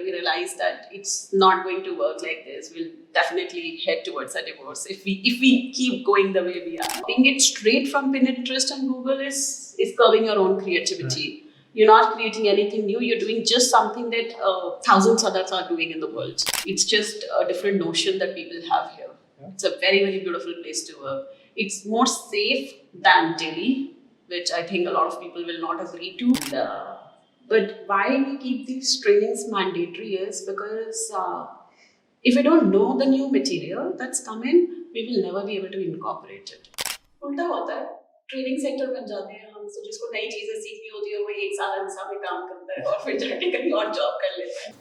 We realized that it's not going to work like this. We'll definitely head towards a divorce if we keep going the way we are. Taking it straight from Pinterest and Google is curbing your own creativity. Right. You're not creating anything new. You're doing just something that thousands others are doing in the world. It's just a different notion that people have here. Yeah. It's a very, very beautiful place to work. It's more safe than Delhi, which I think a lot of people will not agree to. But why we keep these trainings mandatory is because if we don't know the new material that's come in, we will never be able to incorporate it. उल्टा होता है training sector बन जाते हैं हम तो जिसको नई चीजें सीखनी होती है वो एक साल अंसा में काम करता है और फिर जाके कहीं और जॉब कर लेता है.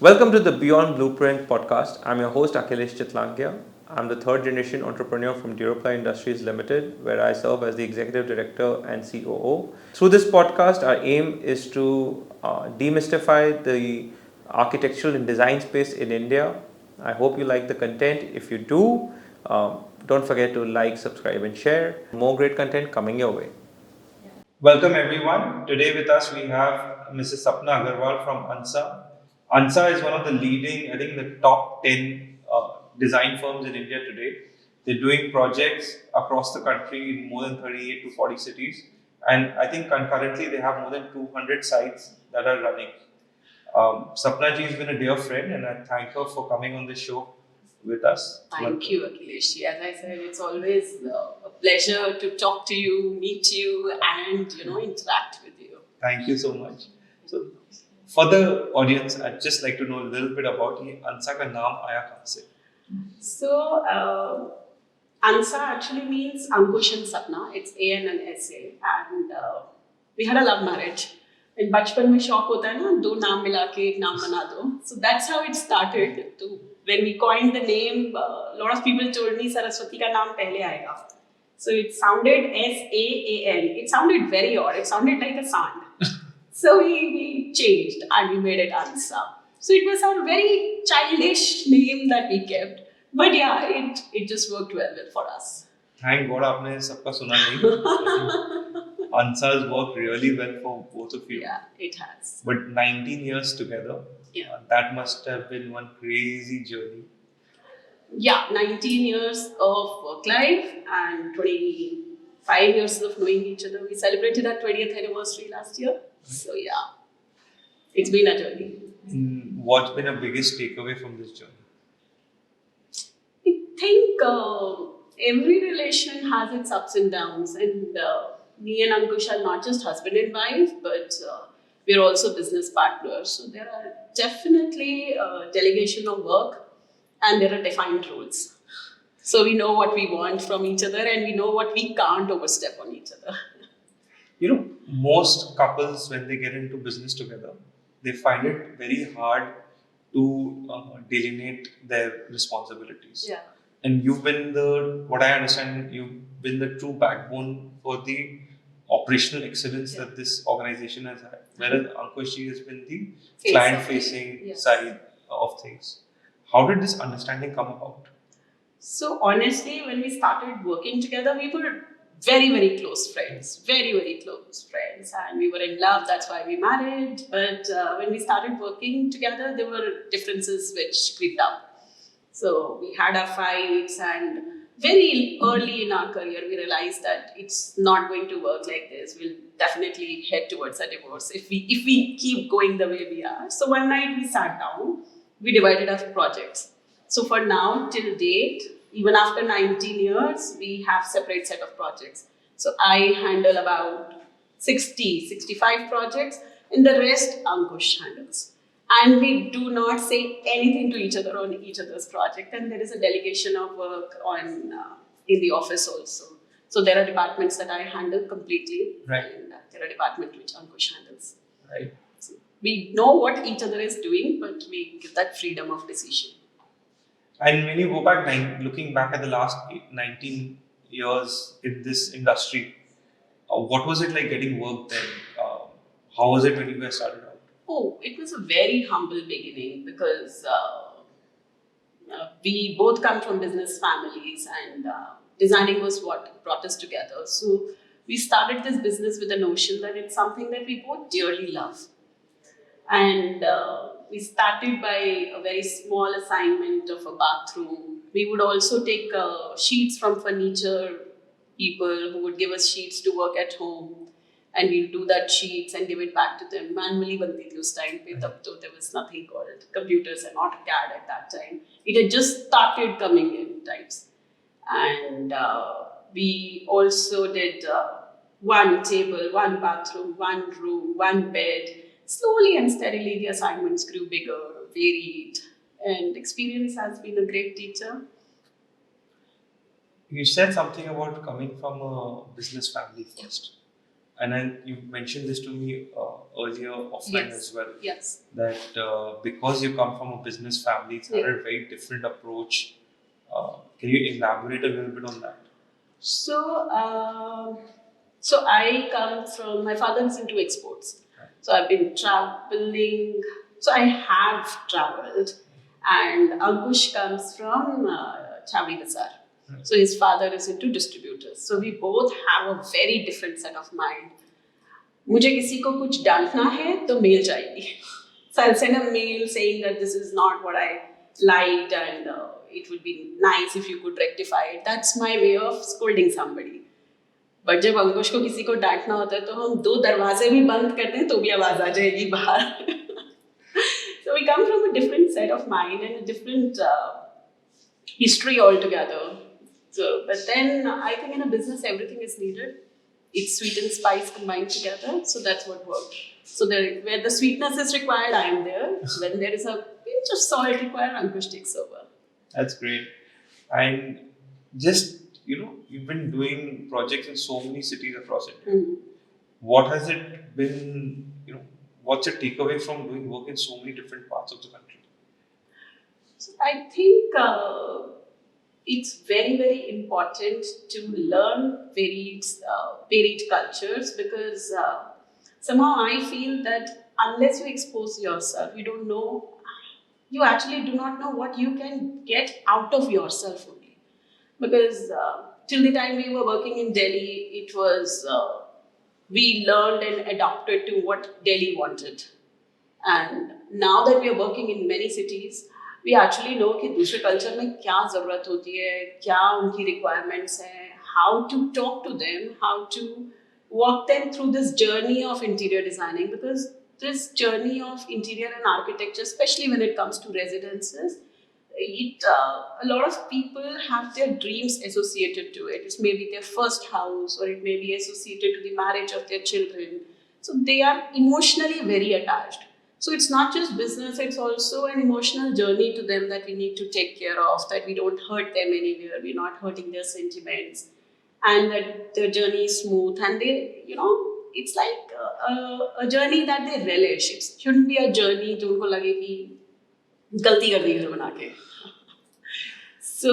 Welcome to the Beyond Blueprint podcast. I'm your host Akhilesh Chitlangia. I'm the third generation entrepreneur from Duro Industries Limited, where I serve as the executive director and COO. Through this podcast, our aim is to demystify the architectural and design space in India. I hope you like the content. If you do, don't forget to like, subscribe, and share. More great content coming your way. Welcome everyone. Today with us we have Mrs. Sapna Aggarwal from Ansa. Ansa is one of the leading, I think, the top 10 design firms in India today. They're doing projects across the country in more than 38 to 40 cities. And I think concurrently they have more than 200 sites that are running. Sapna ji has been a dear friend and I thank her for coming on the show with us. Thank you, Akhilesh. As I said, it's always a pleasure to talk to you, meet you, and interact with you. Thank you so much. So, for the audience, I'd just like to know a little bit about ये Ansa का नाम आया कहाँ से? So, Ansa actually means Ankush and Sapna. It's AN and SA, and we had a love marriage. In बचपन में शौक होता है ना दो नाम मिला के एक नाम बना दो. So that's how it started. So when we coined the name, a lot of people told me Saraswati का नाम पहले आएगा. So it sounded SAAN. It sounded very odd. It sounded like a sand. So we changed and we made it Ansa. So it was a very childish name that we kept. But yeah, it just worked well for us. Thank God आपने सबका सुना नहीं. Ansa's worked really well for both of you. Yeah, it has. But 19 years together, that must have been one crazy journey. Yeah, 19 years of work life and 25 years of knowing each other. We celebrated our 20th anniversary last year. So yeah, it's been a journey. What's been the biggest takeaway from this journey? I think every relation has its ups and downs, and me and Ankush are not just husband and wife, but we're also business partners. So there are definitely delegation of work, and there are defined rules. So we know what we want from each other, and we know what we can't overstep on each other. Most couples, when they get into business together, they find it very hard to delineate their responsibilities. Yeah. And you've been what I understand, you've been the true backbone for the operational excellence that this organization has had. Whereas Ankush has been the client-facing side of things. How did this understanding come about? So honestly, when we started working together, we were very, very close friends. Very, very close friends. And we were in love, that's why we married. But when we started working together, there were differences which creeped up. So we had our fights, and very early in our career, we realized that it's not going to work like this. We'll definitely head towards a divorce if we keep going the way we are. So one night we sat down, we divided our projects. So for now, till date, even after 19 years, we have separate set of projects. So I handle about 65 projects, and the rest Ankush handles. And we do not say anything to each other on each other's project. And there is a delegation of work in the office also. So there are departments that I handle completely. Right. And there are departments which Ankush handles. Right. So we know what each other is doing, but we give that freedom of decision. And when you go back, looking back at the last 19 years in this industry, what was it like getting work then? How was it when you guys started out? Oh, it was a very humble beginning because we both come from business families, and designing was what brought us together. So we started this business with the notion that it's something that we both dearly love. And We started by a very small assignment of a bathroom. We would also take sheets from furniture people who would give us sheets to work at home, and we'll do that sheets and give it back to them. Manually बनती थी उस time पे, तब तो there was nothing called computers and AutoCAD at that time. It had just started coming in types. And we also did one table, one bathroom, one room, one bed. Slowly and steadily, the assignments grew bigger, varied, and experience has been a great teacher. You said something about coming from a business family first. And then you mentioned this to me earlier offline Yes. as well. Yes. That because you come from a business family, it's had a very different approach. Can you elaborate a little bit on that? So I come from, my father is into exports. So I've been traveling, so I have traveled. And Ankush comes from Chavri Bazaar. So his father is into distributors. So we both have a very different set of mind. मुझे किसी को कुछ डांटना है तो mail जाएगी. So I'll send a mail saying that this is not what I liked and it would be nice if you could rectify it. That's my way of scolding somebody. But जब अंकुश को किसी को डांटना होता है तो हम 2 दरवाजे भी बंद करते हैं तो भी आवाज आ जाएगी बाहर. So we come from a different set of mind and a different history altogether. So, but then I think in a business everything is needed. It's sweet and spice combined together. So that's what worked. So where the sweetness is required, I am there. When there is a pinch of salt required, Ankush takes over. That's great. And just, you've been doing projects in so many cities across India. Mm-hmm. What has it been, what's your takeaway from doing work in so many different parts of the country? So I think it's very, very important to learn varied cultures because somehow I feel that unless you expose yourself, you actually do not know what you can get out of yourself only. Because till the time we were working in Delhi, it was, we learned and adapted to what Delhi wanted. And now that we are working in many cities, we actually know कि दूसरे culture में क्या ज़रूरत होती है, क्या उनकी requirements हैं, how to talk to them, how to walk them through this journey of interior designing. Because this journey of interior and architecture, especially when it comes to residences, a lot of people have their dreams associated to it. It's maybe their first house, or it may be associated to the marriage of their children. So they are emotionally very attached. So it's not just business, it's also an emotional journey to them that we need to take care of, that we don't hurt them anywhere, we're not hurting their sentiments, and that the journey is smooth. And they, it's like a journey that they relish. It shouldn't be a journey जो उनको लगे कि गलती कर दी घर बना के. So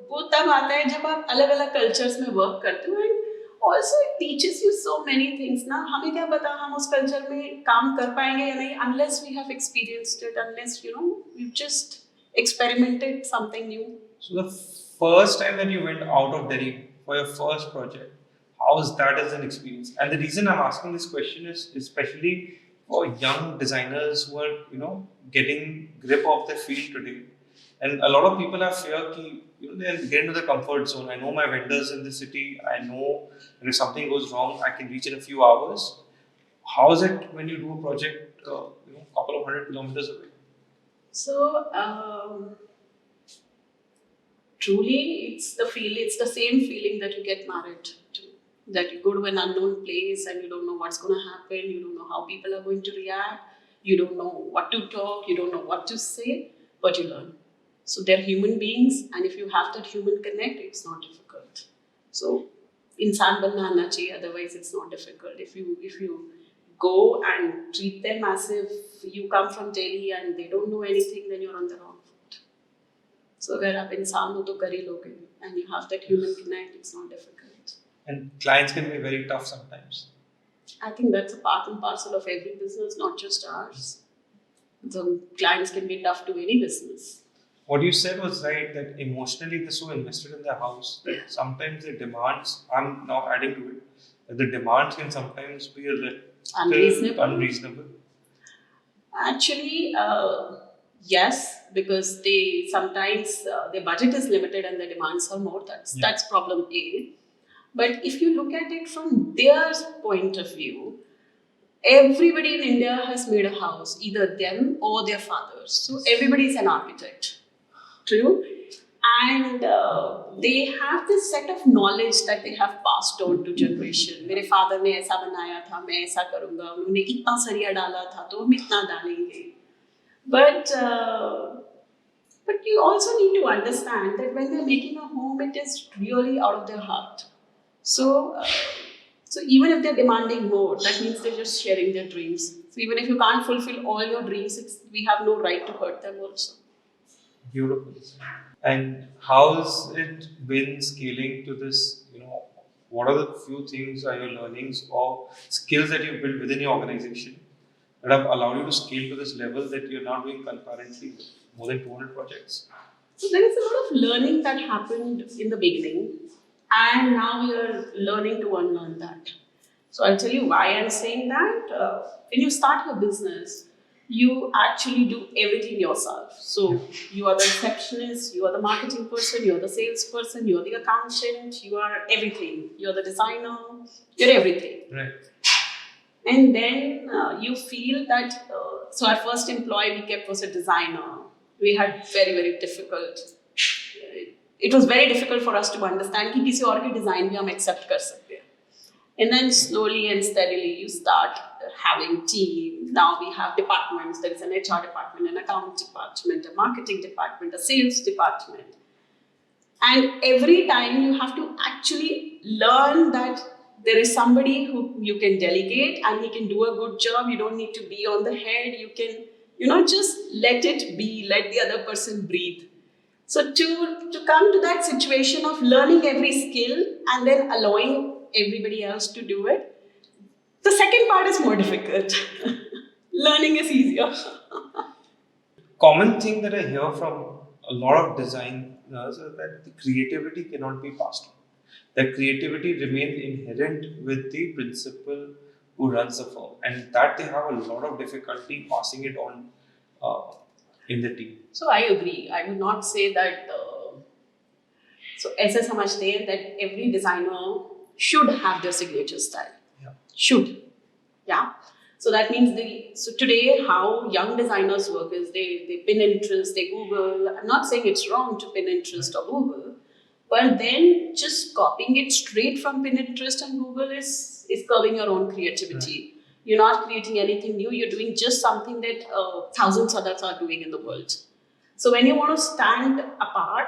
वो तब आता है जब आप अलग अलग कल्चर्स में वर्क करते हो. And also it teaches you so many things ना. हमें क्या पता हम उस कल्चर में काम कर पाएंगे या नहीं, unless we have experienced it, unless we just experimented something new. So the first time that you went out of Delhi for your first project, how was that as an experience? And the reason I'm asking this question is especially for young designers who are, getting grip of their field today. And a lot of people have fear that they get into the comfort zone. I know my vendors in the city. I know if something goes wrong, I can reach in a few hours. How is it when you do a project, couple of 100 kilometers away? So truly, it's the same feeling that you get married to. That you go to an unknown place and you don't know what's going to happen. You don't know how people are going to react. You don't know what to talk. You don't know what to say, but you learn. So they're human beings, and if you have that human connect, it's not difficult. So इंसान बनना आना चाहिए, otherwise it's not difficult. If you go and treat them as if you come from Delhi and they don't know anything, then you're on the wrong foot. So अगर आप इंसान हो तो कर ही लोगे, and you have that human connect, it's not difficult. And clients can be very tough sometimes. I think that's a part and parcel of every business, not just ours. The clients can be tough to any business. What you said was right, that emotionally they're so invested in their house that sometimes the demands, I'm now adding to it, that the demands can sometimes be a little unreasonable. Actually, yes, because they sometimes their budget is limited and their demands are more. That's problem A. But if you look at it from their point of view, everybody in India has made a house, either them or their fathers. So everybody is an architect. True. And they have this set of knowledge that they have passed on to generation. मेरे father ने ऐसा बनाया था, मैं ऐसा करूँगा. उन्होंने इतना सरिया डाला था, तो हम इतना डालेंगे. But but you also need to understand that when they're making a home, it is really out of their heart. So, so even if they're demanding more, that means they're just sharing their dreams. So even if you can't fulfill all your dreams, we have no right to hurt them also. Beautiful. And how's it been scaling to this? What are the few things are your learnings or skills that you built within your organization that have allowed you to scale to this level that you're now doing concurrently with more than 200 projects? So there is a lot of learning that happened in the beginning, and now we are learning to unlearn that. So I'll tell you why I'm saying that. When you start your business, you actually do everything yourself. So you are the receptionist, you are the marketing person, you are the salesperson, you are the accountant, you are everything. You are the designer, you're everything. Right. And then you feel that, so our first employee we kept was a designer. We had very, very difficult. It was very difficult for us to understand कि किसी और की design भी हम accept कर सकते हैं. And then slowly and steadily you start having team. Now we have departments. There is an HR department, an account department, a marketing department, a sales department. And every time you have to actually learn that there is somebody who you can delegate and he can do a good job. You don't need to be on the head. You can, just let it be, let the other person breathe. So to come to that situation of learning every skill and then allowing everybody else to do it, the second part is more difficult. Learning is easier. Common thing that I hear from a lot of designers is that the creativity cannot be passed on. That creativity remains inherent with the principal who runs the firm, and that they have a lot of difficulty passing it on in the team. So I agree. I would not say that. So ऐसे समझते हैं that every designer should have their signature style. Yeah. Should. Yeah. So that means so today how young designers work is they Pinterest, they Google. I'm not saying it's wrong to Pinterest or Google, but then just copying it straight from Pinterest and Google is curbing your own creativity. Right. You're not creating anything new. You're doing just something that thousands others are doing in the world. So when you want to stand apart,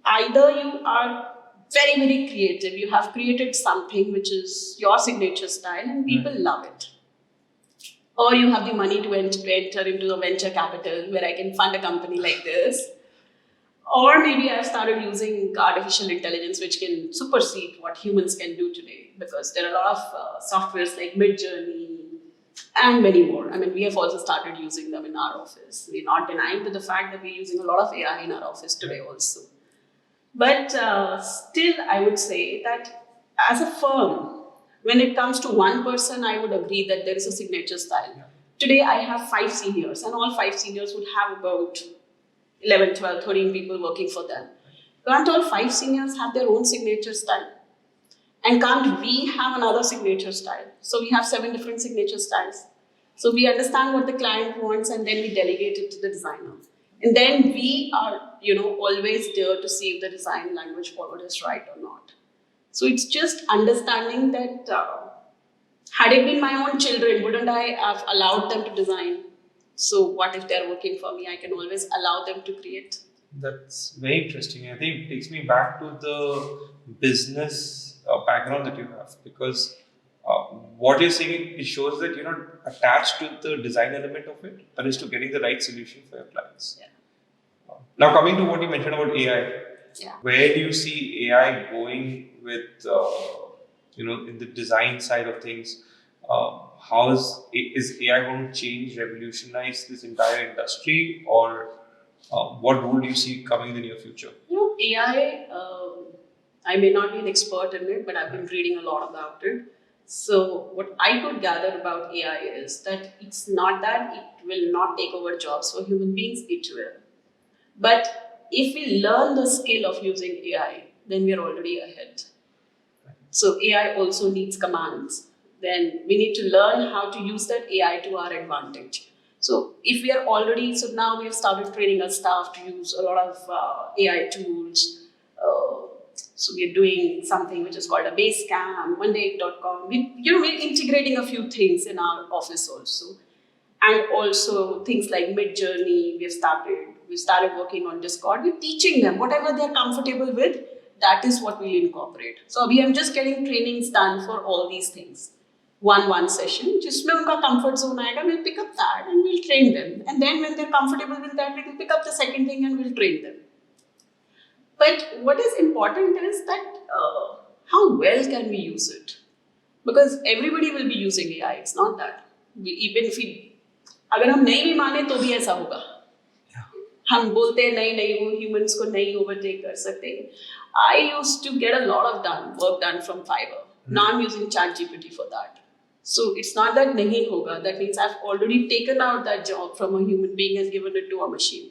either you are very, very creative. You have created something which is your signature style and people love it. Or you have the money to enter into the venture capital where I can fund a company like this. Or maybe I've started using artificial intelligence which can supersede what humans can do today, because there are a lot of softwares like Midjourney and many more. I mean, we have also started using them in our office. We're not denying to the fact that we're using a lot of AI in our office today also. But still, I would say that as a firm, when it comes to one person, I would agree that there is a signature style. Yeah. Today, I have 5 seniors, and all 5 seniors would have about 11, 12, 13 people working for them. Can't all 5 seniors have their own signature style? And can't we have another signature style? So we have 7 different signature styles. So we understand what the client wants, and then we delegate it to the designer. And then we are, always there to see if the design language forward is right or not. So it's just understanding that had it been my own children, wouldn't I have allowed them to design? So what if they're working for me? I can always allow them to create. That's very interesting. I think it takes me back to the business background that you have, because what you're saying, it shows that you're not attached to the design element of it, but is to getting the right solution for your clients. Yeah. Now, coming to what you mentioned about AI, where do you see AI going with, in the design side of things? How is AI going to change, revolutionize this entire industry, or what role do you see coming in the near future? AI, I may not be an expert in it, but I've been reading a lot about it. So what I could gather about AI is that it's not that it will not take over jobs for human beings, it will. But if we learn the skill of using AI, then we are already ahead. So AI also needs commands. Then we need to learn how to use that AI to our advantage. So if we are already, so now we have started training our staff to use a lot of AI tools. So we are doing something which is called a base cam, monday.com. We're integrating a few things in our office also. And also things like mid-journey, we started working on Discord. We're teaching them whatever they're comfortable with, that is what we'll incorporate. So I'm just getting trainings done for all these things. One session, जिसमें उनका comfort zone आएगा, we'll pick up that and we'll train them. And then when they're comfortable with that, we'll pick up the second thing and we'll train them. But what is important is that how well can we use it? Because everybody will be using AI. It's not that. Even if we, अगर हम नहीं भी माने तो भी ऐसा होगा. हम बोलते हैं नहीं वो humans को नहीं overtake कर सकते. I used to get a lot of work done from Fiverr. Now I'm using ChatGPT for that. So it's not that nahi hoga. That means I've already taken out that job from a human being and given it to a machine.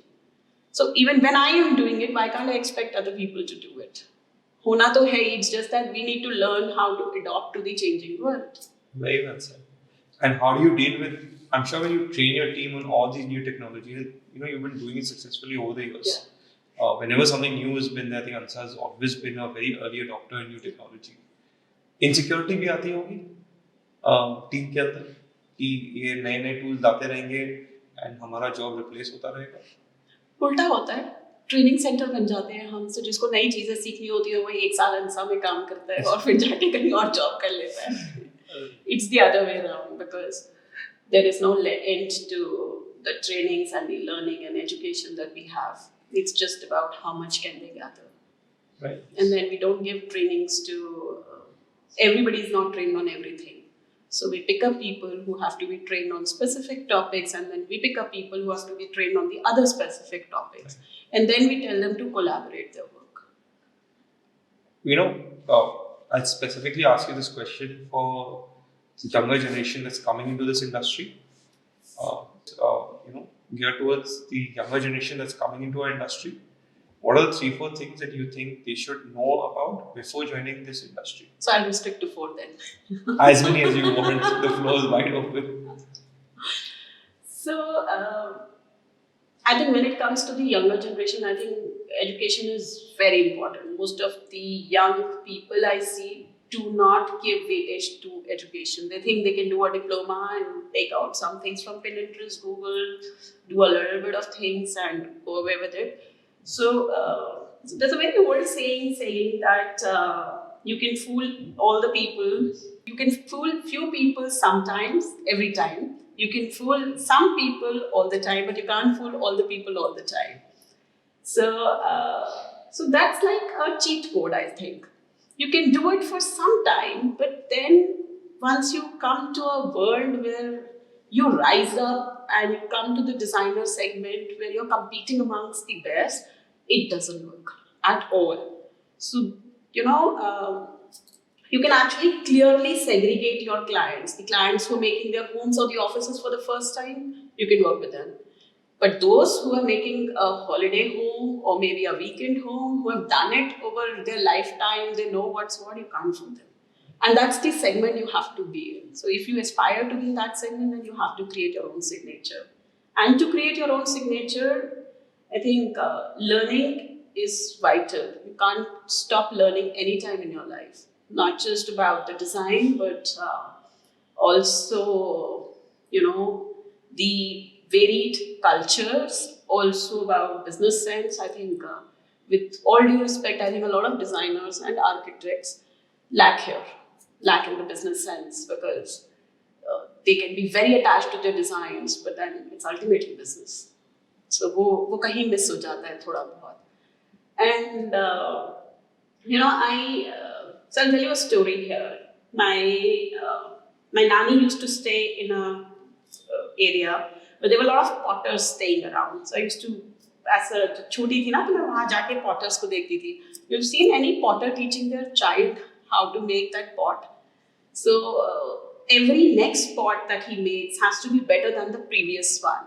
So even when I am doing it, why can't I expect other people to do it? Hona to hai, it's just that we need to learn how to adopt to the changing world. Very well said. And how do you deal with, I'm sure when you train your team on all these new technologies, you've been doing it successfully over the years. Yeah. Whenever something new has been there, I think Ansa has always been a very early adopter in new technology. Insecurity भी आती होगी team के अंदर कि ये नए नए tools आते रहेंगे एंड हमारा जॉब रिप्लेस होता रहेगा. उल्टा होता है. ट्रेनिंग सेंटर बन जाते हैं हम, से जिसको नई चीजें सीखनी होती है वही 1 साल अंसा में काम करता है और फिर जाके कहीं और जॉब कर लेता है. It's the other way around, because there is no end to the trainings and the learning and education that we have. It's just about how much can they gather. Right. And then we don't give trainings to everybody is not trained on everything. So we pick up people who have to be trained on specific topics, and then we pick up people who have to be trained on the other specific topics. Right. And then we tell them to collaborate their work. I specifically ask you this question for the younger generation that's coming into this industry. Geared towards the younger generation that's coming into our industry. What are the 3-4 things that you think they should know about before joining this industry? So I'll restrict to 4 then. As many as you want. The floor is wide open. So I think when it comes to the younger generation, I think education is very important. Most of the young people I see do not give weightage to education. They think they can do a diploma and take out some things from Pinterest, Google, do a little bit of things and go away with it. So there's a very old saying that you can fool all the people. You can fool few people sometimes, every time. You can fool some people all the time, but you can't fool all the people all the time. So that's like a cheat code, I think. You can do it for some time, but then once you come to a world where you rise up and you come to the designer segment where you're competing amongst the best, it doesn't work at all. So, you can actually clearly segregate your clients. The clients who are making their homes or the offices for the first time, you can work with them. But those who are making a holiday home or maybe a weekend home, who have done it over their lifetime, they know what's what, you can't fool them. And that's the segment you have to be in. So if you aspire to be in that segment, then you have to create your own signature. And to create your own signature, I think learning is vital. You can't stop learning anytime in your life. Not just about the design, but also, the varied cultures, also about business sense. I think, with all due respect, I think a lot of designers and architects lack in the business sense, because they can be very attached to their designs, but then it's ultimately business. So वो कहीं miss हो जाता है थोड़ा बहुत. And so I'll tell you a story here. My nanny used to stay in a area where there were a lot of potters staying around. So I used to, as a छोटी थी ना, तो मैं वहाँ जाके potters को देखती थी. You've seen any potter teaching their child how to make that pot? So every next pot that he makes has to be better than the previous one.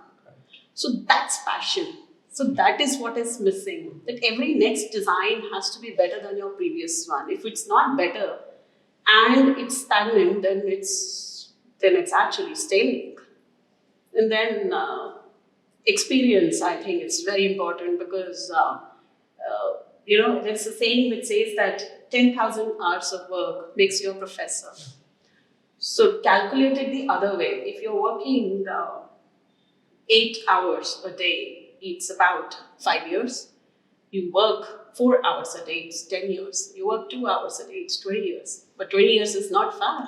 So that's passion. So that is what is missing. That every next design has to be better than your previous one. If it's not better and it's stagnant, then it's actually staining. And then experience, I think, is very important because there's a saying which says that 10,000 hours of work makes you a professor. So calculate it the other way. If you're working 8 hours a day, it's about 5 years. You work 4 hours a day, it's 10 years. You work 2 hours a day, it's 20 years. But 20 years is not far.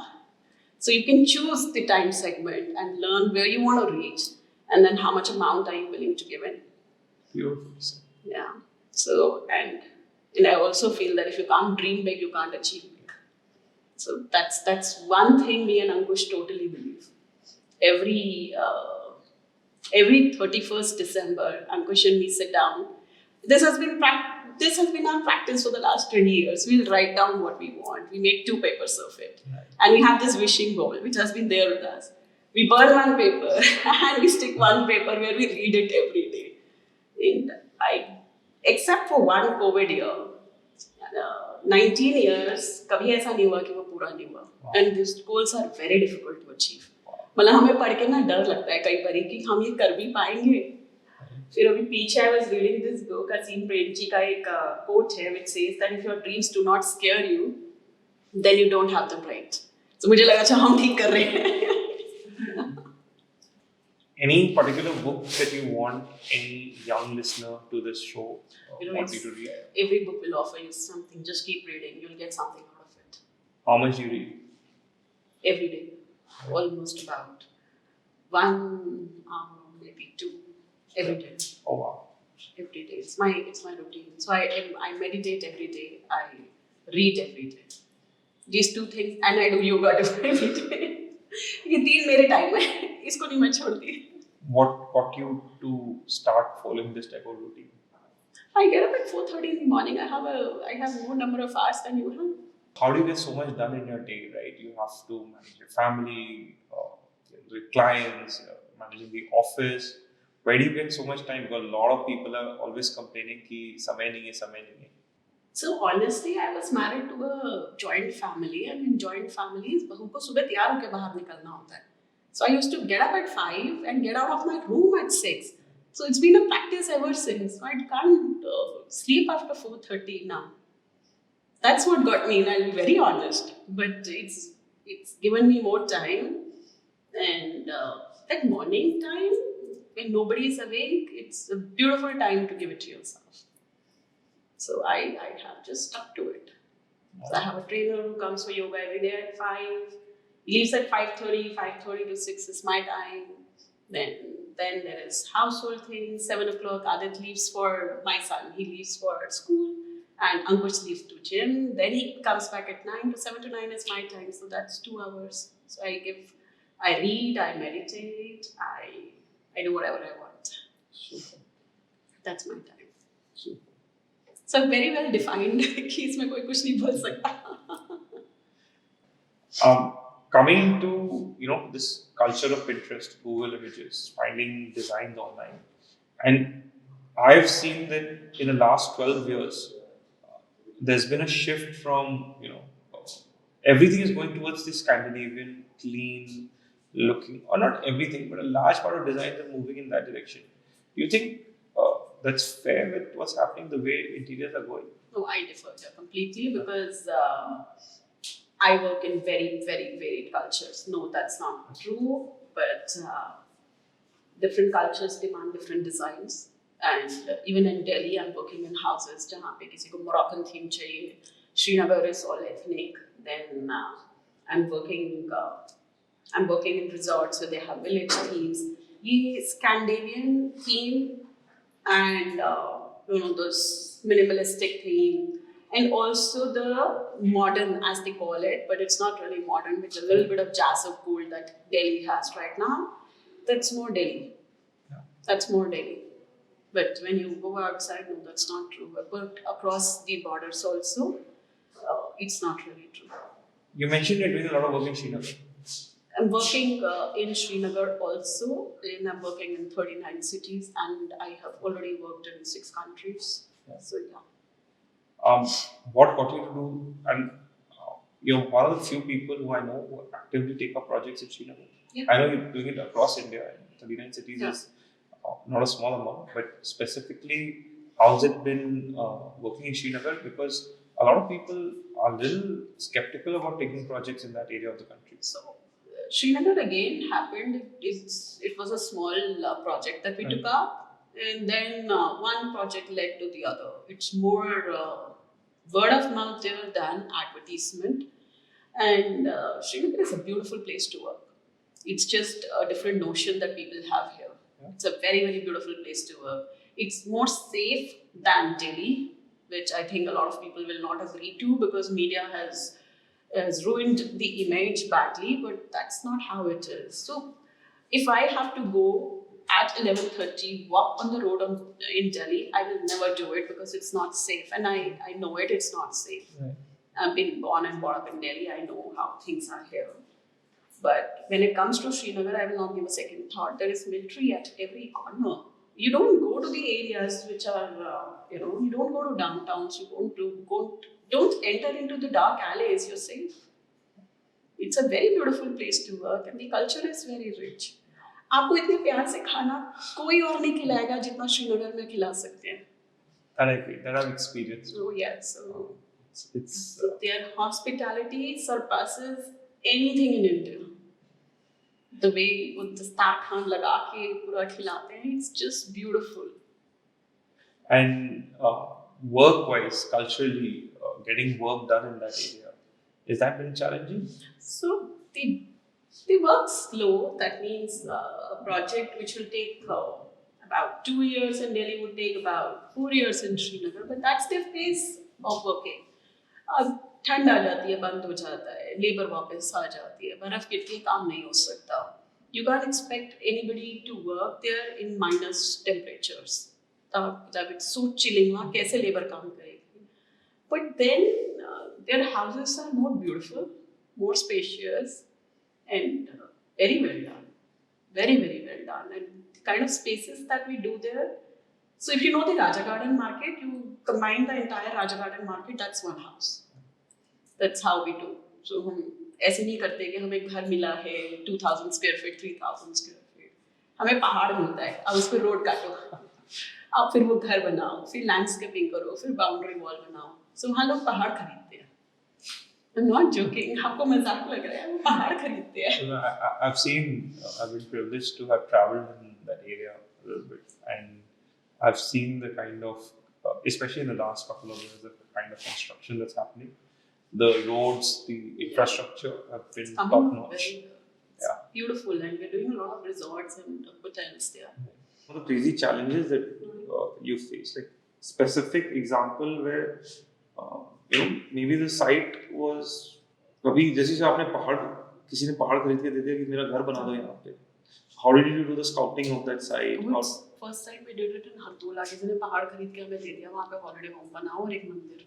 So you can choose the time segment and learn where you want to reach and then how much amount are you willing to give in. Beautiful. Yeah. So, and I also feel that if you can't dream big, you can't achieve big. So that's one thing me and Ankush totally believe. Every 31st December, Ankush and me sit down. This has been our practice for the last 20 years. We'll write down what we want. We make 2 papers of it. Right. And we have this wishing bowl, which has been there with us. We burn one paper and we stick one paper where we read it every day. And except for one COVID year, 19 years, कभी ऐसा नहीं हुआ कि वो पूरा नहीं हुआ. And these goals are very difficult to achieve. मतलब हमें पढ़ के ना डर लगता है कई बार कि हम ये कर भी पाएंगे. फिर अभी पीछे I was reading this book, असीम प्रेमजी का एक quote है which says that if your dreams do not scare you, then you don't have them right. So मुझे लगा अच्छा हम ठीक कर रहे हैं. Any particular book that you want any young listener to this show want you to read? Every book will offer you something. Just keep reading. You'll get something out of it. How much do you read? Every day. Almost about 1 hour, maybe 2. Every day. Oh wow. Every day. It's my routine. So I meditate every day. I read every day. These 2 things, and I do yoga every day. ये 3 मेरे time है. इसको नहीं मैं छोड़ती. What got you to start following this type of routine? I get up at 4:30 in the morning. I have more number of hours than you have. How do you get so much done in your day, right? You have to manage your family, the clients, managing the office. Where do you get so much time? Because a lot of people are always complaining कि समय नहीं है, समय नहीं है. So honestly, I was married to a joint family, and in joint families, बहू को सुबह तैयार होकर बाहर निकलना होता है. So I used to get up at 5 and get out of my room at 6. So it's been a practice ever since. So I can't sleep after 4:30 now. That's what got me, and I'll be very honest. But it's given me more time, and that morning time when nobody is awake, it's a beautiful time to give it to yourself. So I have just stuck to it. So I have a trainer who comes for yoga every day at 5. He leaves at 5:30. 5:30 to 6 is my time. Then there is household things. 7 o'clock, Adit leaves for my son. He leaves for school, and Ankush leaves to gym. Then he comes back at 9 to 7 to 9 is my time. So that's 2 hours. So I read, I meditate, I do whatever I want. Super. That's my time. Super. So very well defined कि इसमें कोई कुछ नहीं बोल सकता. Coming to this culture of Pinterest, Google Images, finding designs online, and I've seen that in the last 12 years, there's been a shift from everything is going towards the Scandinavian clean looking, or not everything, but a large part of designs are moving in that direction. Do you think that's fair with what's happening, the way interiors are going? No, I differ completely because I work in very, very varied cultures. No, that's not true. But different cultures demand different designs. And even in Delhi, I'm working in houses जहाँ पे किसी को Moroccan theme चाहिए. Srinagar is all ethnic. Then I'm working in resorts where they have village themes. ये Scandinavian theme and those minimalistic theme, and also the modern, as they call it, but it's not really modern, with a little bit of jazz of cool that Delhi has right now. That's more Delhi. Yeah. That's more Delhi. But when you go outside, no, that's not true. But across the borders also, it's not really true. You mentioned you're doing a lot of work in Srinagar. I'm working in Srinagar also, and I'm working in 39 cities, and I have already worked in 6 countries. Yeah. So yeah. What got you to do, and you're one of the few people who I know who actively take up projects in Srinagar. Yeah. I know you're doing it across India, and 39 cities Yeah. is not a small amount, but specifically, how's it been working in Srinagar? Because a lot of people are a little skeptical about taking projects in that area of the country. So Srinagar again happened. It was a small project that we took up, and then one project led to the other. It's more word of mouth there than advertisement. And Srinagar is a beautiful place to work. It's just a different notion that people have here. Yeah. It's a very, very beautiful place to work. It's more safe than Delhi, which I think a lot of people will not agree to because media has ruined the image badly, but that's not how it is. So if I have to go at 11:30, walk on the road in Delhi, I will never do it because it's not safe. And I know it's not safe. Right. I've been born and brought up in Delhi. I know how things are here. But when it comes to Srinagar, I will not give a second thought. There is military at every corner. You don't go to the areas which are, you don't go to downtowns. You don't enter into the dark alleys. You're safe. It's a very beautiful place to work, and the culture is very rich. आपको इतने प्यार से खाना कोई और नहीं खिलाएगा जितना श्रीनगर में खिला सकते हैं. And I agree. That I've experienced. So yeah, so It's their hospitality surpasses anything in India. The way वो दस्तार खान लगा के पूरा खिलाते हैं, it's just beautiful. And work-wise, culturally, getting work done in that area, has that been challenging? So they work slow. That means a project which will take about 2 years in Delhi would take about 4 years in Srinagar. But that's their pace of working. अब ठंड आ जाती है, बंद हो जाता है, labour वापस आ जाती है, बर्फ गिर के काम नहीं हो सकता. You can't expect anybody to work there in minus temperatures. तब it's so chilling, वहाँ कैसे लेबर काम करेगी? But then their houses are more beautiful, more spacious, and very well done. Very, very well done. And the kind of spaces that we do there. So if you know the Raja Garden market, you combine the entire Raja Garden market, that's one house. That's how we do. So हम ऐसे नहीं करते कि हमें घर मिला है 2000 square feet, 3000 square feet. हमें पहाड़ मिलता है, अब उस पर रोड काटो, अब फिर वो घर बनाओ, फिर लैंडस्केपिंग करो, फिर बाउंड्री वॉल बनाओ. So वहाँ लोग पहाड़ खरीदते हैं. I'm not joking. आपको मजाक लग रहा है, वो पहाड़ खरीदते हैं. I've been privileged to have traveled in that area a little bit, and I've seen the kind of, especially in the last couple of years, the kind of construction that's happening. The roads, the infrastructure have been top notch. Yeah. Beautiful, and we're doing a lot of resorts and hotels there. One of the crazy challenges that you face, like specific example where maybe the site was कभी जैसे आपने पहाड़ किसी ने पहाड़ खरीद के दे दिया कि मेरा घर बना दो यहाँ पे. How did you do the scouting of that site? First time we did it in Hardola. किसी ने पहाड़ खरीद के हमें दे दिया, वहाँ पे हॉलिडे होम बनाओ और एक मंदिर.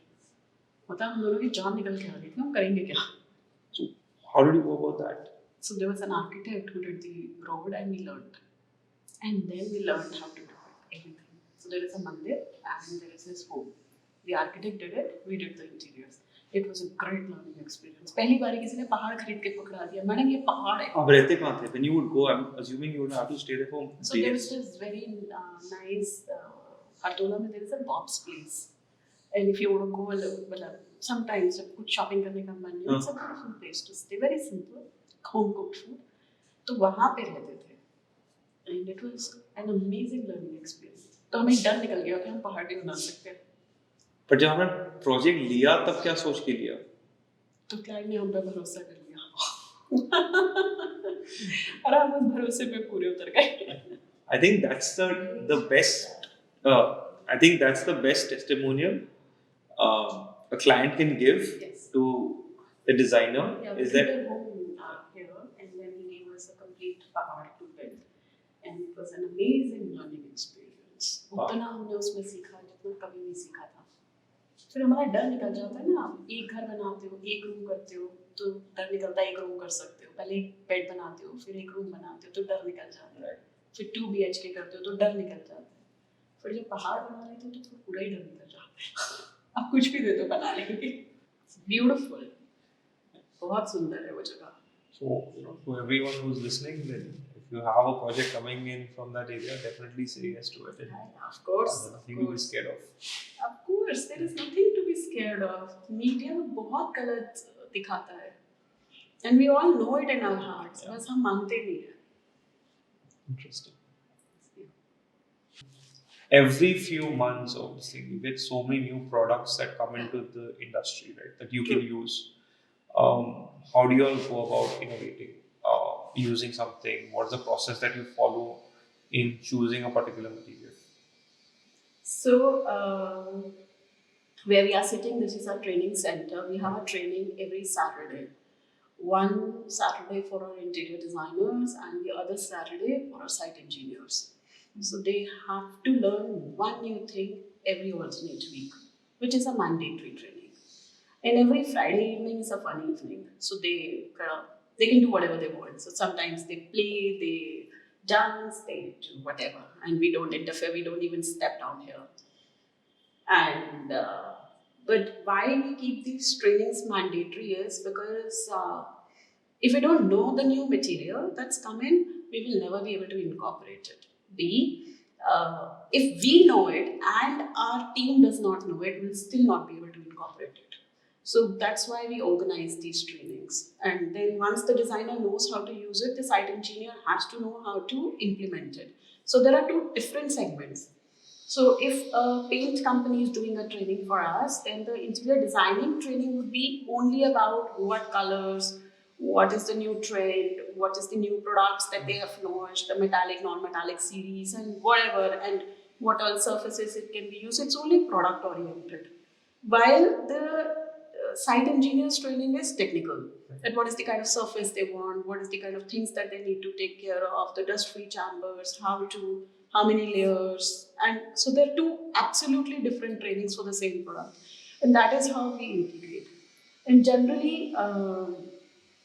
मतलब हम दोनों की जान निकल के आ रही थी, हम करेंगे क्या? So how did you go about that? So there was an architect who did the road, and we learned. And then we learned how to do it, everything. So there is a mandir and there is his home. The architect did it, we did the interiors. It was a great learning experience. पहली बार किसी ने पहाड़ खरीद के पकड़ा दिया, madam ये पहाड़ है. आप रहते कहाँ थे? When you would go, I'm assuming you would have to stay there for days. So there was this very nice Hardola में there is a Bob's place. And if you want to go, मतलब sometimes जब कुछ shopping करने का मन नहीं, it's a beautiful place to stay. Very simple, home cooked food. तो वहाँ पे रहते थे. And it was an amazing learning experience. तो हमें डर निकल गया कि हम पहाड़ भी बना सकते हैं. पर जब हमने प्रोजेक्ट लिया तब क्या सोच के लिया? तो क्लाइंट ने हम पे भरोसा कर लिया. और हम उस भरोसे पे पूरे उतर गए. I think that's the best. I think that's the best testimonial a client can give to the designer. Yeah, is that home here, and then he gave us a complete pahad to build, and it was an amazing learning experience. उतना हमने उसमें सीखा जितना कभी नहीं सीखा था. फिर हमारा डर निकल जाता है ना, आप एक घर बनाते हो, एक रूम करते हो, तो डर निकलता है एक रूम कर सकते हो, पहले एक बेड बनाते हो फिर एक रूम बनाते हो तो डर निकल जाता है, फिर 2 BHK करते हो तो डर निकल जाता है, फिर जब पहाड़ बना लेते हो तो पूरा ही डर निकल जाता है। अब कुछ भी दे दो बनाने के लिए, ब्यूटीफुल, बहुत सुंदर है वो जगह। So, to everyone who's listening, then if you have a project coming in from that area, definitely say yes to it. Of course, There's nothing to be scared of. Of course, there is nothing to be scared of. Media बहुत गलत दिखाता है, and we all know it in our hearts. बस हम मानते नहीं हैं. Interesting. Every few months, obviously, you get so many new products that come into the industry, right? That you can use. How do you all go about innovating, using something? What is the process that you follow in choosing a particular material? So, where we are sitting, this is our training center. We have a training every Saturday. One Saturday for our interior designers and the other Saturday for our site engineers. So they have to learn one new thing every alternate week, which is a mandatory training. And every Friday evening is a fun evening. So they can do whatever they want. So sometimes they play, they dance, they do whatever. And we don't interfere, we don't even step down here. And but why we keep these trainings mandatory is because if we don't know the new material that's come in, we will never be able to incorporate it. If we know it and our team does not know it, we'll still not be able to incorporate it. So that's why we organize these trainings. And then once the designer knows how to use it, the site engineer has to know how to implement it. So there are two different segments. So if a paint company is doing a training for us, then the interior designing training would be only about what colors, what is the new trend, what is the new products that they have launched, the metallic, non-metallic series, and whatever, and what all surfaces it can be used. It's only product oriented. While the site engineers training is technical. That what is the kind of surface they want, what is the kind of things that they need to take care of, the dust-free chambers, how many layers, and so there are two absolutely different trainings for the same product, and that is how we integrate. And generally,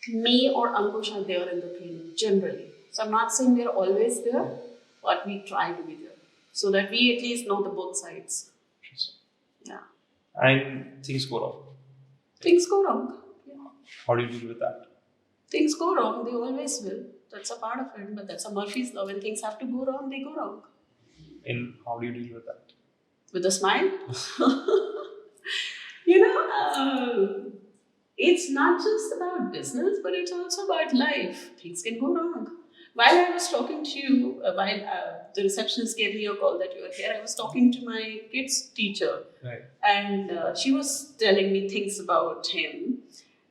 me or Ankush are there in the training generally. So I'm not saying we're always there, but we try to be there so that we at least know the both sides. Yeah. And things go wrong. Things go wrong. Yeah. How do you deal with that? Things go wrong, they always will. That's a part of it, but that's a Murphy's law. When things have to go wrong, they go wrong. And how do you deal with that? With a smile? It's not just about business, but it's also about life. Things can go wrong. While I was talking to you, while the receptionist gave me a call that you were here, I was talking to my kid's teacher. Right. And she was telling me things about him.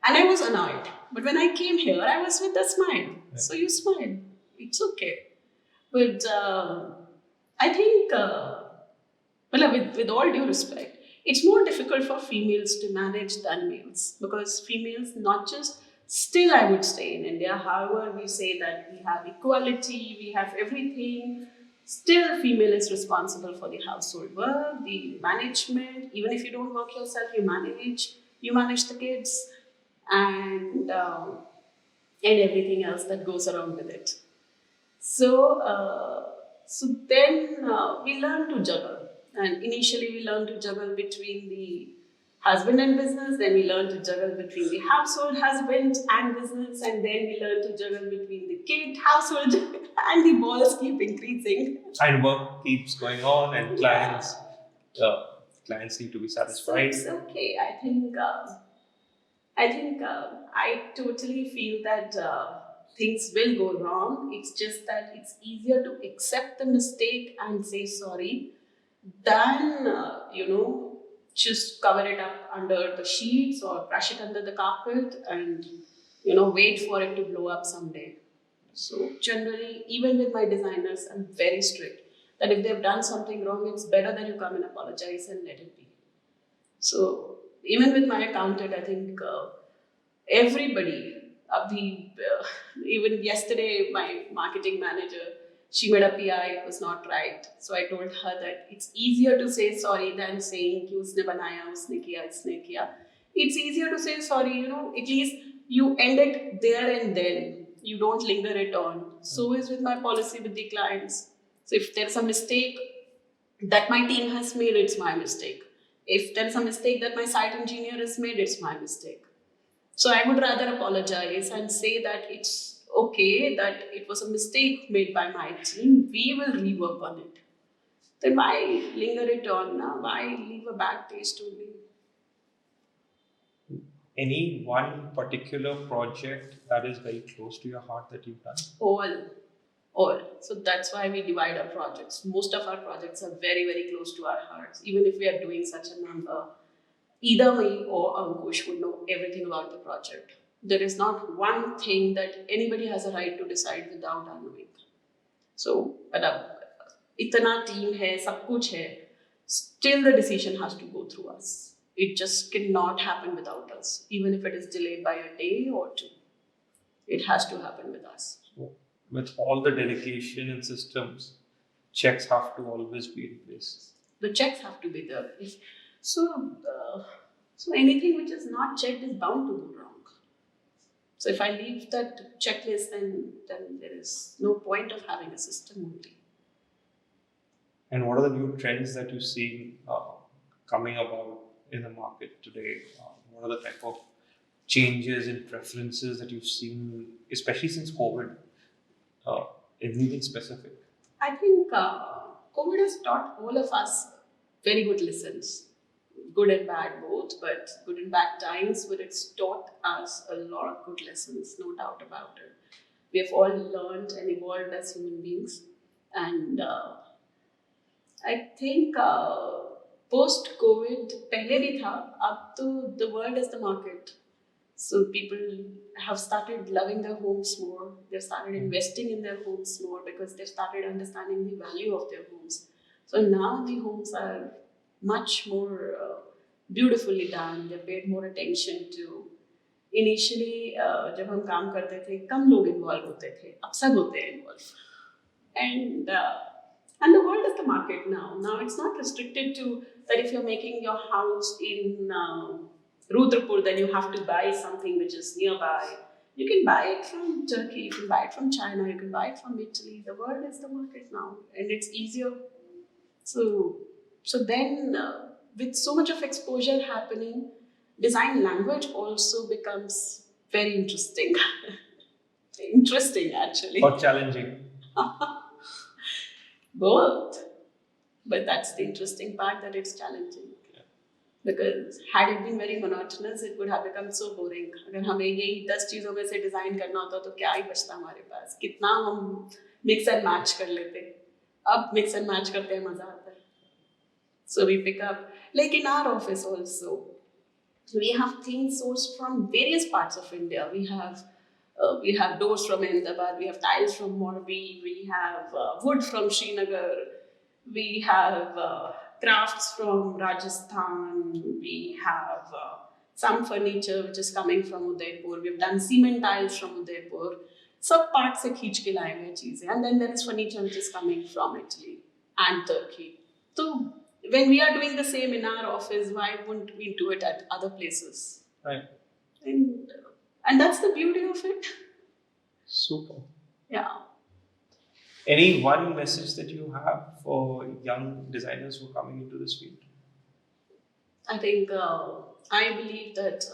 And I was annoyed. But when I came here, I was with a smile. Right. So you smile. It's okay. But I think, with all due respect, it's more difficult for females to manage than males. Because females, not just, still I would say in India, however we say that we have equality, we have everything, still female is responsible for the household work, the management. Even if you don't work yourself, you manage the kids, and everything else that goes around with it. So then we learn to juggle, and initially we learn to juggle between the husband and business, then we learn to juggle between the household, husband and business, and then we learn to juggle between the kid, household, and the balls keep increasing. And work keeps going on, and clients need to be satisfied. So it's okay. I totally feel that things will go wrong. It's just that it's easier to accept the mistake and say sorry than just cover it up under the sheets or brush it under the carpet and wait for it to blow up someday. So generally, even with my designers, I'm very strict that if they've done something wrong, it's better that you come and apologize and let it be. So even with my accountant, I think everybody, even yesterday, my marketing manager, she made a PI, it was not right. So I told her that it's easier to say sorry than saying कि उसने बनाया, उसने किया, इसने किया. It's easier to say sorry, at least you end it there and then. You don't linger it on. So is with my policy with the clients. So if there's a mistake that my team has made, it's my mistake. If there's a mistake that my site engineer has made, it's my mistake. So I would rather apologize and say that it's okay, that it was a mistake made by my team. We will rework on it. Then why linger it on now? Why leave a bad taste only? Any one particular project that is very close to your heart that you've done? All. So that's why we divide our projects. Most of our projects are very, very close to our hearts. Even if we are doing such a number, either me or Ankush would know everything about the project. There is not one thing that anybody has a right to decide without our knowing. So, इतना team है, सब कुछ है, still the decision has to go through us. It just cannot happen without us, even if it is delayed by a day or two. It has to happen with us. So, with all the dedication and systems, checks have to always be in place. The checks have to be there. So, so anything which is not checked is bound to go wrong. So if I leave that checklist, then there is no point of having a system only. And what are the new trends that you see coming about in the market today? What are the type of changes in preferences that you've seen, especially since COVID? Anything specific? I think COVID has taught all of us very good lessons, good and bad both, but good and bad times. But it's taught us a lot of good lessons, no doubt about it. We have all learned and evolved as human beings, and I think post-COVID, पहले भी था, अब तो the world is the market. So people have started loving their homes more. They've started investing in their homes more because they've started understanding the value of their homes. So now the homes are much more beautifully done. They've paid more attention to. Initially, जब हम काम करते थे, कम लोग involved होते थे. अब सब होते हैं involved. And the world is the market now. Now it's not restricted to that if you're making your house in Rudrapur, then you have to buy something which is nearby. You can buy it from Turkey, you can buy it from China, you can buy it from Italy. The world is the market now, and it's easier. So then, with so much of exposure happening, design language also becomes very interesting. Interesting, actually. Or challenging? Both. But that's the interesting part, that it's challenging. Because had it been very monotonous, it would have become so boring. अगर हमें यही 10 चीजों में से design करना होता तो क्या ही बचता हमारे पास, कितना हम मिक्स एंड मैच कर लेते. अब मिक्स एंड मैच करते हैं, मजा आता है. So we pick up, like in our office also, we have things sourced from various parts of India. We have doors from Ahmedabad, we have tiles from Morbi, we have wood from Srinagar, we have crafts from Rajasthan, we have some furniture which is coming from Udaipur, we've done cement tiles from Udaipur. सब part से खींच के लाए हुए चीजें. And then there is furniture which is coming from Italy and Turkey. So when we are doing the same in our office, why wouldn't we do it at other places? Right. And that's the beauty of it. Super. Yeah. Any one message that you have for young designers who are coming into this field? I think I believe that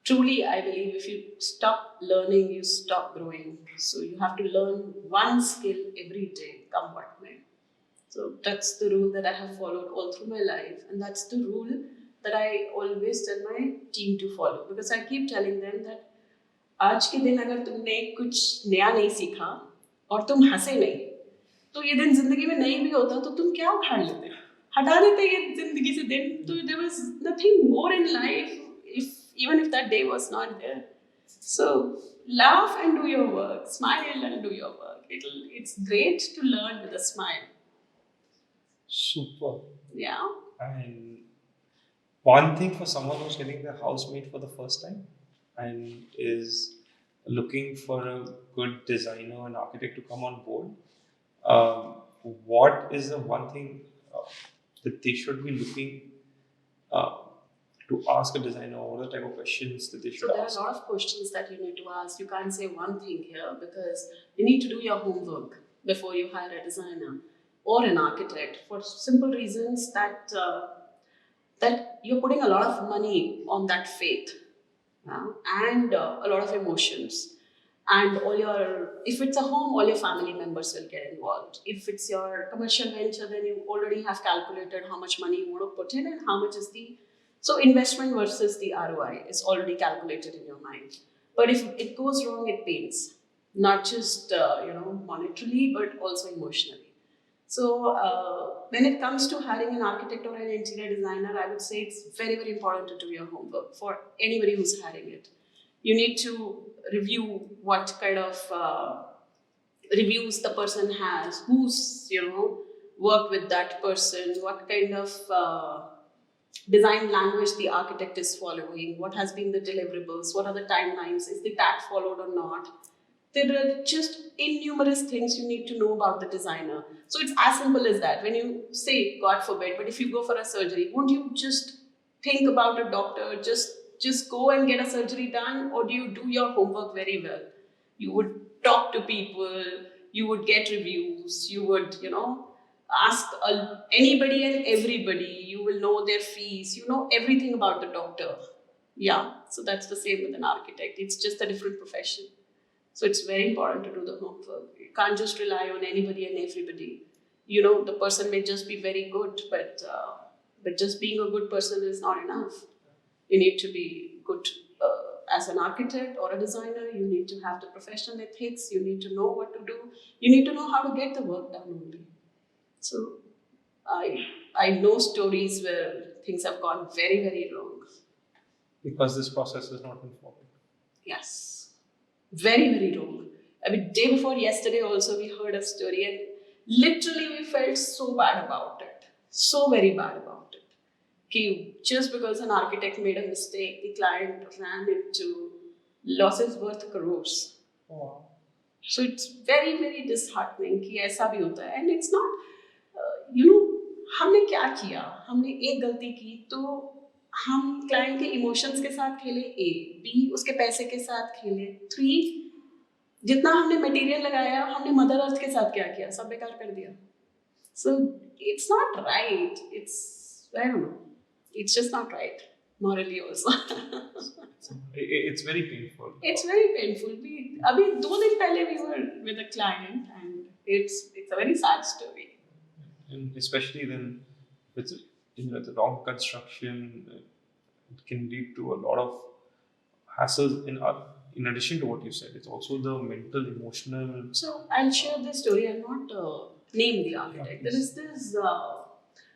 truly I believe if you stop learning, you stop growing. So you have to learn one skill every day, come what may. So that's the rule that I have followed all through my life, and that's the rule that I always tell my team to follow, because I keep telling them that आज के दिन अगर तुमने कुछ नया नहीं सीखा और तुम हंसे नहीं, तो ये दिन जिंदगी में नहीं भी होता तो तुम क्या उखाड़ लेते, हटा देते ये जिंदगी से दिन. तो there was nothing more in life even if that day was not there. So laugh and do your work, smile and do your work. It's great to learn with a smile. Super. Yeah. And one thing for someone who's getting their house made for the first time and is looking for a good designer and architect to come on board, what is the one thing that they should be looking to ask a designer? What are the type of questions that they should So there are ask? a lot of questions that you need to ask. You can't say one thing here because you need to do your homework before you hire a designer or an architect for simple reasons that you're putting a lot of money on that faith, and a lot of emotions, and all your, if it's a home, all your family members will get involved. If it's your commercial venture, then you already have calculated how much money you want to put in and how much is the, so investment versus the ROI is already calculated in your mind. But if it goes wrong, it pains, not just monetarily but also emotionally. So when it comes to hiring an architect or an interior designer, I would say it's very, very important to do your homework for anybody who's hiring it. You need to review what kind of reviews the person has, who's worked with that person, what kind of design language the architect is following, what has been the deliverables, what are the timelines, is the tag followed or not. There are just innumerous things you need to know about the designer. So it's as simple as that. When you say, God forbid, but if you go for a surgery, won't you just think about a doctor, just go and get a surgery done, or do you do your homework very well? You would talk to people, you would get reviews, you would, ask anybody and everybody, you will know their fees, you know everything about the doctor. Yeah, so that's the same with an architect. It's just a different profession. So it's very important to do the homework. You can't just rely on anybody and everybody. The person may just be very good, but just being a good person is not enough. You need to be good as an architect or a designer. You need to have the professional ethics. You need to know what to do. You need to know how to get the work done only. So I know stories where things have gone very, very wrong. Because this process is not informed. Yes. Very, very wrong. I mean, day before yesterday also we heard a story and literally we felt so bad about it. So very bad about it. Ki just because an architect made a mistake, the client ran into losses worth crores. Wow. So it's very, very disheartening कि ऐसा भी होता है. And it's not, you know, हमने क्या किया? हमने एक गलती की तो हम क्लाइंट के इमोशंस के साथ खेले, ए बी उसके पैसे के साथ खेले, थ्री जितना हमने मटेरियल लगाया हमने मदर अर्थ के साथ क्या किया, सब बेकार कर दिया. So it's not right. I don't know. It's just not right morally also. It's very painful. It's very painful. अभी 2 दिन पहले we were with a client and it's a very sad story. And especially then with the wrong construction, it can lead to a lot of hassles in addition to what you said. It's also the mental, emotional. So I'll share this story. I'll not name the architect. Yeah, there is this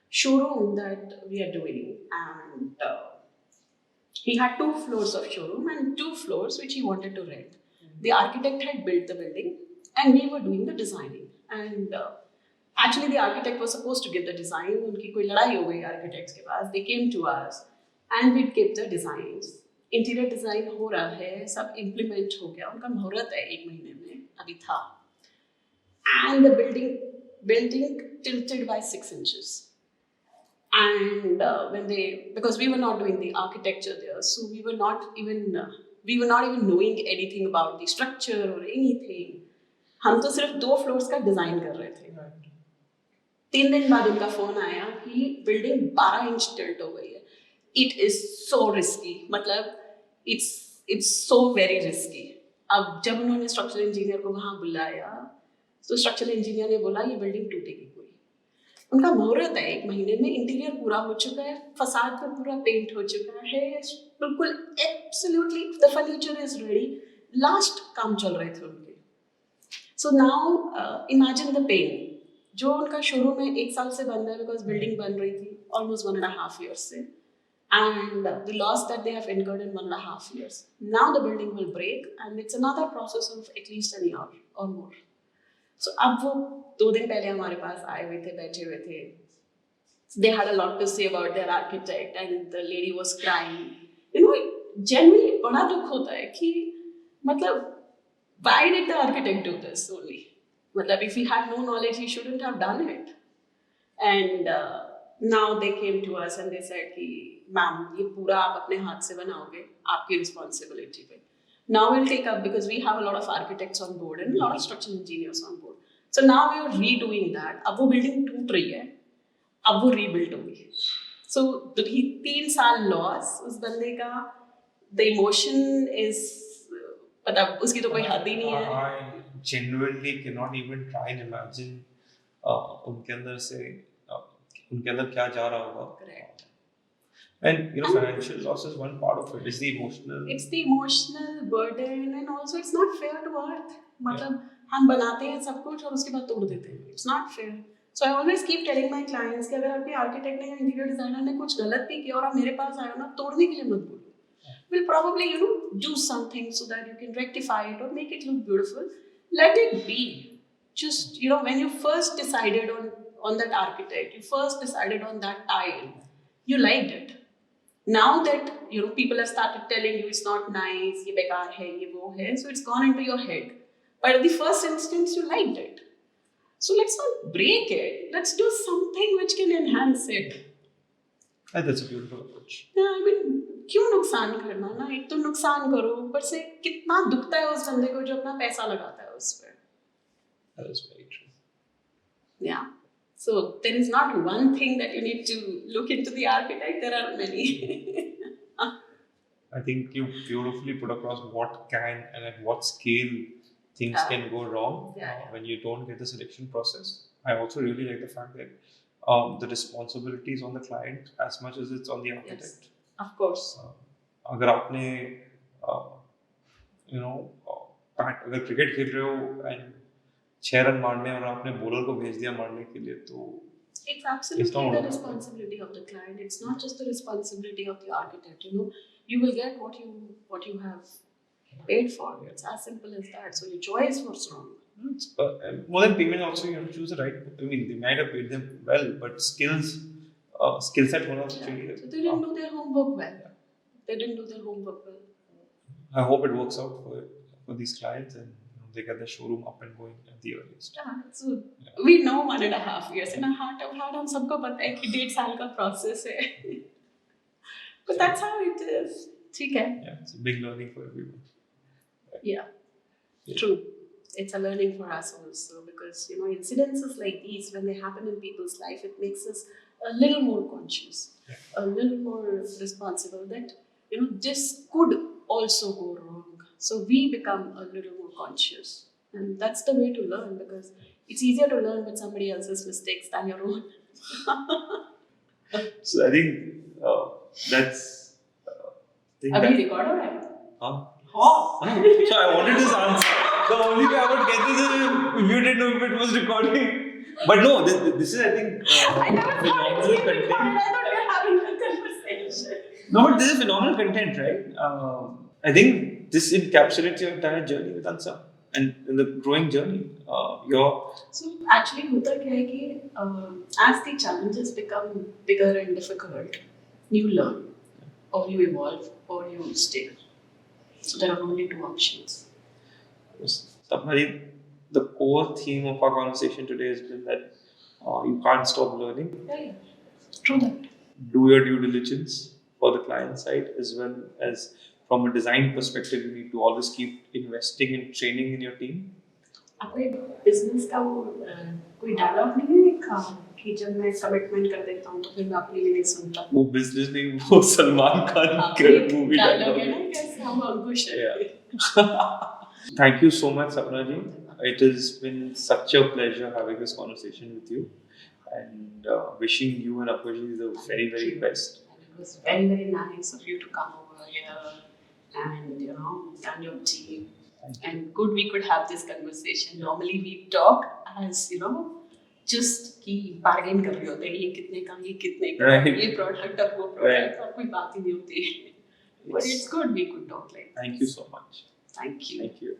showroom that we are doing, and he had 2 floors of showroom and 2 floors which he wanted to rent. The architect had built the building, and we were doing the designing. And actually, the architect was supposed to give the design. उनकी कोई लड़ाई हो गई architects के पास. They came to us, and we'd give the designs. Interior design हो रहा है, सब इम्प्लीमेंट हो गया, उनका मुहूर्त है 1 महीने में अभी था, and the building tilted by 6 inches. And because we were not doing the architecture there, so we were not even knowing anything about the structure or anything. हम तो सिर्फ 2 फ्लोर्स का डिजाइन कर रहे थे. 3 दिन बाद उनका फोन आया कि बिल्डिंग 12 इंच टिल्ट हो गई है. It is so risky. मतलब it's so very risky. अब जब उन्होंने स्ट्रक्चरल इंजीनियर को वहाँ बुलाया तो स्ट्रक्चरल इंजीनियर ने बोला ये बिल्डिंग टूटेगी पूरी. उनका मुहूर्त है 1 महीने में, इंटीरियर पूरा हो चुका है, फसाद पे पूरा पेंट हो चुका है, बिल्कुल absolutely the furniture is ready, last काम चल रहे थे उनके. So now imagine the pain. जो उनका शोरूम है 1 साल से बंद है बिकॉज बिल्डिंग बन रही थी ऑलमोस्ट 1.5 years से. And the loss that they have incurred in 1.5 years. Now the building will break, and it's another process of at least an year or more. So अब वो 2 दिन पहले हमारे पास आए हुए थे, बैठे हुए थे. They had a lot to say about their architect, and the lady was crying. Genuinely बड़ा दुख होता है कि मतलब why did the architect do this only? मतलब if he had no knowledge, he shouldn't have done it. And Now they came to us and they said कि ma'am ये पूरा आप अपने हाथ से बनाओगे आपकी responsibility पे. Now we'll take up because we have a lot of architects on board and a lot of structural engineers on board. So now we are redoing that. अब वो building टूट रही है, अब वो rebuild होगी. So 3 साल loss उस बंदे का, the emotion is मतलब उसकी तो कोई हद ही नहीं है. I genuinely cannot even try and imagine उनके अंदर से उनके अंदर क्या जा रहा होगा. Correct. And you know, financial loss is one part of it. It's the emotional. It's the emotional burden and also it's not fair to earth. मतलब हम बनाते हैं सब कुछ और उसके बाद तोड़ देते हैं. It's not fair. So I always keep telling my clients कि अगर आपके आर्किटेक्ट ने या इंटीरियर डिजाइनर ने कुछ गलत भी किया और आप मेरे पास आए हो ना, तोड़ने के लिए मत बोलो. We'll probably, do something so that you can rectify it or make it look beautiful. Let it be. Just, when you first decided on that architect, you first decided on that tile, you liked it. Now that, people have started telling you it's not nice, ye bekar hai, ye wo hai, so it's gone into your head. But at the first instance, you liked it. So let's not break it. Let's do something which can enhance it. That's a beautiful approach. Yeah, I mean, क्यों नुकसान करना ना. एक तो नुकसान करो, ऊपर से कितना दुखता है उस बंदे को जो अपना पैसा लगाता है उस पर. That is very true. Yeah. So there is not one thing that you need to look into the architect. There are many. I think you beautifully put across what can and at what scale things can go wrong when you don't get the selection process. I also really like the fact that the responsibility is on the client as much as it's on the architect. Yes, of course. अगर आपने अगर cricket खेल रहे हो and 6 run मारने और आपने bowler को भेज दिया मारने के लिए तो it's absolutely the responsibility of the client. It's not just the responsibility of the architect. You will get what you have paid for. It's as simple as that. So your choice was wrong. More than payment, also you have to choose the right. I mean, they might have paid them well, but skill set one of the three. So they didn't do their homework well. They didn't do their homework well. I hope it works out for these clients and they get the showroom up and going at the earliest. Yeah, so we know 1.5 years. In our heart of heart, हम सबको पता है कि 1.5 साल का process है. But that's how it is. ठीक है. Yeah, it's a big learning for everyone. Yeah. True. It's a learning for us also because incidences like these, when they happen in people's life, it makes us a little more conscious, a little more responsible that this could also go wrong. So we become a little more conscious, and that's the way to learn because it's easier to learn with somebody else's mistakes than your own. So I think that's. Abhi record ho raha hai? Huh? Oh. So I wanted this answer. The only way I would get this is if you didn't know if it was recording. But no, this is I think I never thought it's being recorded. I thought we were having a conversation. No, but this is phenomenal content, right? I think this encapsulates your entire journey with Ansa and in the growing journey. So actually, होता क्या है कि as the challenges become bigger and difficult, you learn, or you evolve, or you stay. So there are only 2 options. Sapna, the core theme of our conversation today has been that you can't stop learning. Yeah. True that. Do your due diligence for the client side as well as from a design perspective. You need to always keep investing in training in your team. आपके business का वो कोई dialogue नहीं है कि जब मैं commitment कर देता हूँ तो फिर मैं अपनी भी नहीं सुनता. वो बिजनेस नहीं, वो सलमान खान के मूवी डायलॉग है ना, कैसे हम अंकुश है. Thank you so much, Sapna ji. It has been such a pleasure having this conversation with you and wishing you and Ankush the very, very best. It was very, very nice of you to come over here and and your team. And good we could have this conversation. Normally we talk as just कि bargain कर रहे होते हैं ये कितने का ये product और वो product और कोई बात ही नहीं होती. But it's good we could talk like that. Thank you so much. Thank you. Thank you.